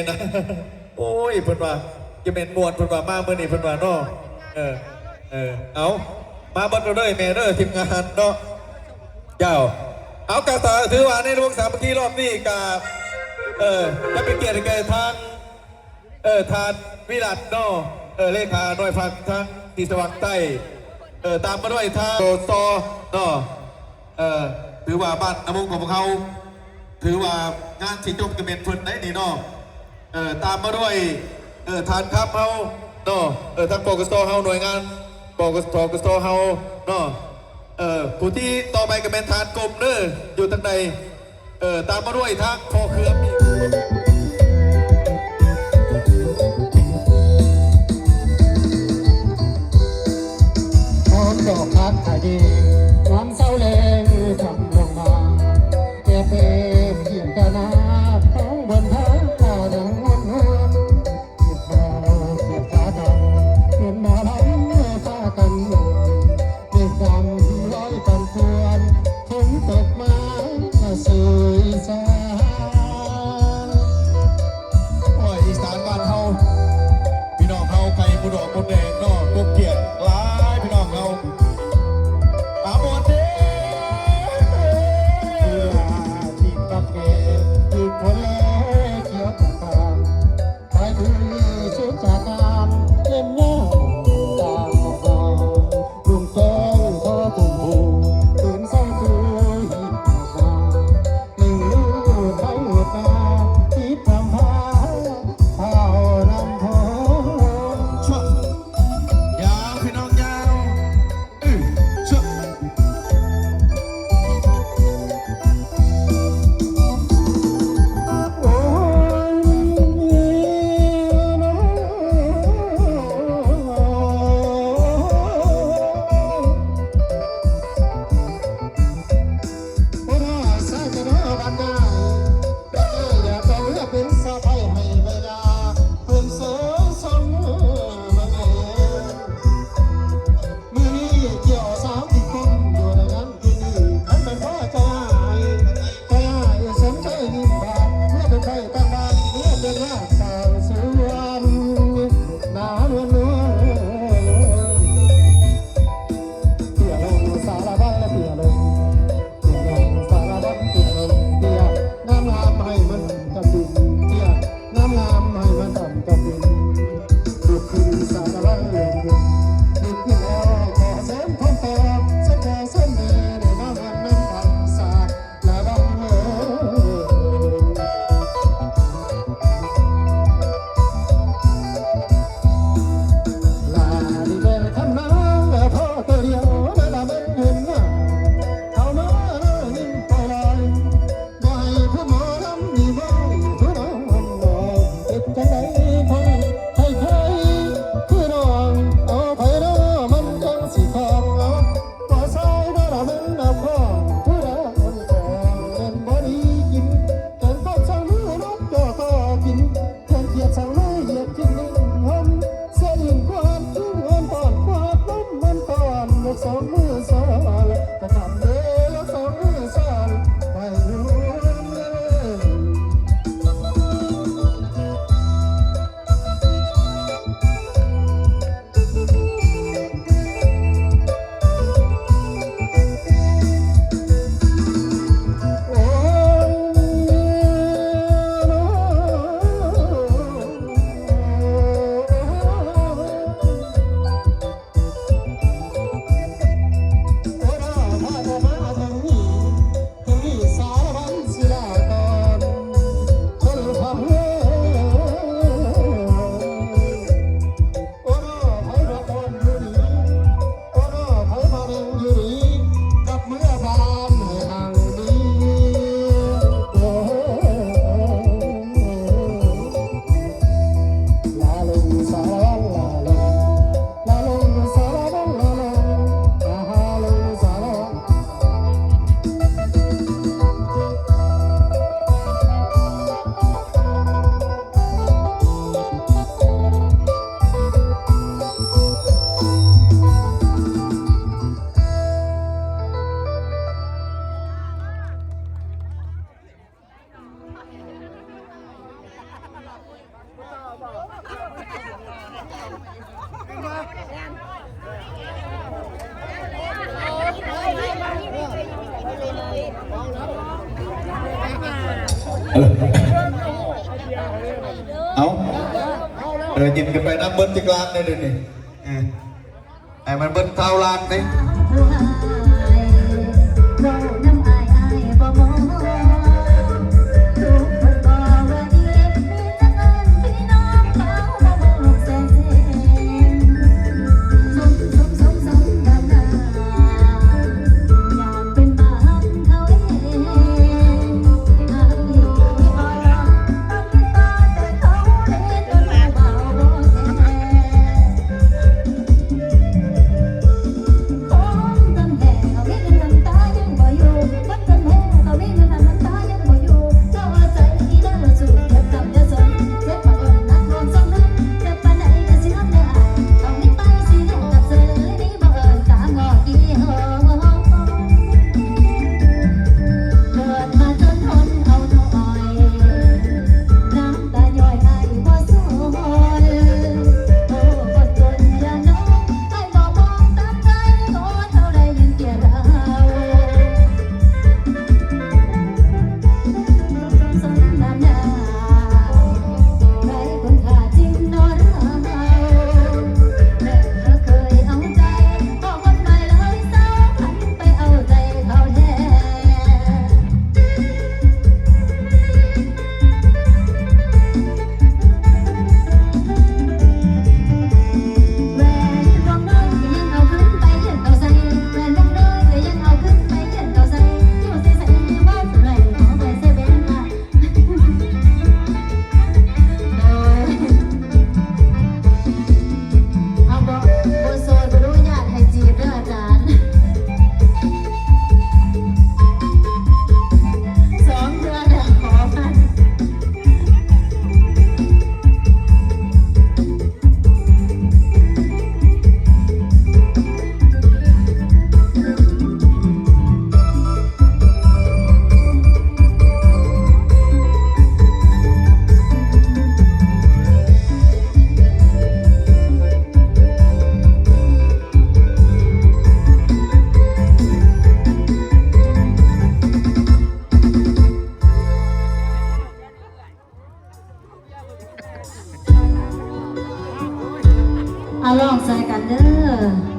นะโอ้ยเพิ่นว่าจะเป็นมวลเพิ่นว่ามาเมื่อนี้เพิ่นว่าเนาะเอามาบดเราด้วยแม่เด้อทีมงานเนาะเจ้าเอากระสาถือว่าในรวงสามัคคีรอบนี้กับจะเป็นเกียรติแก่ทางทานวิรัตเนาะเลขาหน่วยพักทางที่สว่างใต้ตามมาด้วยทางโซเนาะถือว่าบ้านน้ำมุกของพวกเขาถือว่างานสิจบกันเป็นพื้นได้นี่เนาะตามมาด้วยทานครับเฮาเนาะทางปกสเฮาหน่วยงานปกสเฮาเนาะผู้ที่ต่อไปก็เป็นทานกลมเด้ออยู่ทางใดตามมาด้วยทางพอเครือมีหอมดอกพักขายดีวันเสาร์แรงทำลงมาเก็บเพียงกะนาของบนทางตาดังวนวนเก็บดอกเก็บขาดำเก็บหมอลำฟ้ากันเด็กดำร้อยปันควรถึงตกมาสวยสาโอ้ยอีสานบ้านเฮาพี่น้องเฮาไก่บุดอกบุดแดงเนาะกบเกียรติหลายพี่น้องเฮาอาบดเด้ที่ตักเกที่คนเล่เกี่ยวกับการไปดูสุดจากการเล่นเงาตามมาลุงแจ้งขอตุ่มหูตื่นเศร้าตัวหิบมาหนึ่งลูกไทยหัวตาที่ทำพาเท้านำพงชั่วยาวพี่น้องยาวชั่วโอ้ยสายจะรอบันไดอย่าไปเลือกเป็นสะพ้ายให้เวลาเพิ่มเสริมสมมาเองมือนี้เกี่ยวสาวที่คนอยู่ในนั้นที่นี่คันเป็นพ่อใจใจสนใจยิ้มบานเมื่อเป็นใครตั้งบ้านเมื่อเป็นหน้าสาวสวนหน้านวลนวลเตี่ยลงสารบัญและเตี่ยลง สารบัญเตี้ยเตี้ยน้ำงามให้มันกับดินเตี้ยน้ำงามให้มันดำกับดินดูขึ้นสารบัญเรื่องดินดูขึ้นแล้วขอเสริมพร้อมเติมเส้นแดงเส้นเดินน้ำมันน้ำพันสาดและบังเอิญ เอากินกันไปน้ำเบิ้ลจิกลางได้เลยนี่ไอ้มันเบิ้ลเท้าลางนี่ เราน้ำอายอายบ่มองทุกคนบ่ว่าดีมีแต่เอิ้นพี่น้องเขาบ่บอกแสนสมดำนาอยากเป็นบ้านเขาเองหากมีบ่ต้องมีตาแต่เขาเล่นโดนเบาบ่แท้ คนจำแห่เขาไม่เงินน้ำตายังบ่อยู่คนจำแห่เขาไม่เงินน้ำตายังบ่อยู่เจ้าเอาใจอีนั่นละสู่เจ็บกับเจ็บสนเจ็บปากอ่อนนักรวมสมนึกเจ็บปานใดก็สิน้ำได้เอานี้ไปสิเล่นกับเธอนี่บ่เอิ้นตางอกี่หอเกิดมาจนทนเอาหน่อยน้ำตาย่อยให้บ่สู้โอ้คนจนอย่าน้องให้บ่มองตามใจก็เท่าใดยังเกลียดเอาสมน้ำหน้าไรคนขาจริงนอนเราแม่เคยเอาใจก็คนใหม่เลยเศร้าพันไปเอาใจเขาแท้ แหวนวงน้อยก็ยังเอาขึ้นไปเขียนเอาใส่แหวนวงน้อยก็ยังเอาขึ้นไปเขียนเอาใส่อยู่ใส่ใส่ว่าไรขอไปใส่แหวนมาเอาบ่โซนบ่รู้ญาติให้จีบเด้ออาจารย์สองเดือนแล้วขอพัน เอาลองใส่กันเด้อ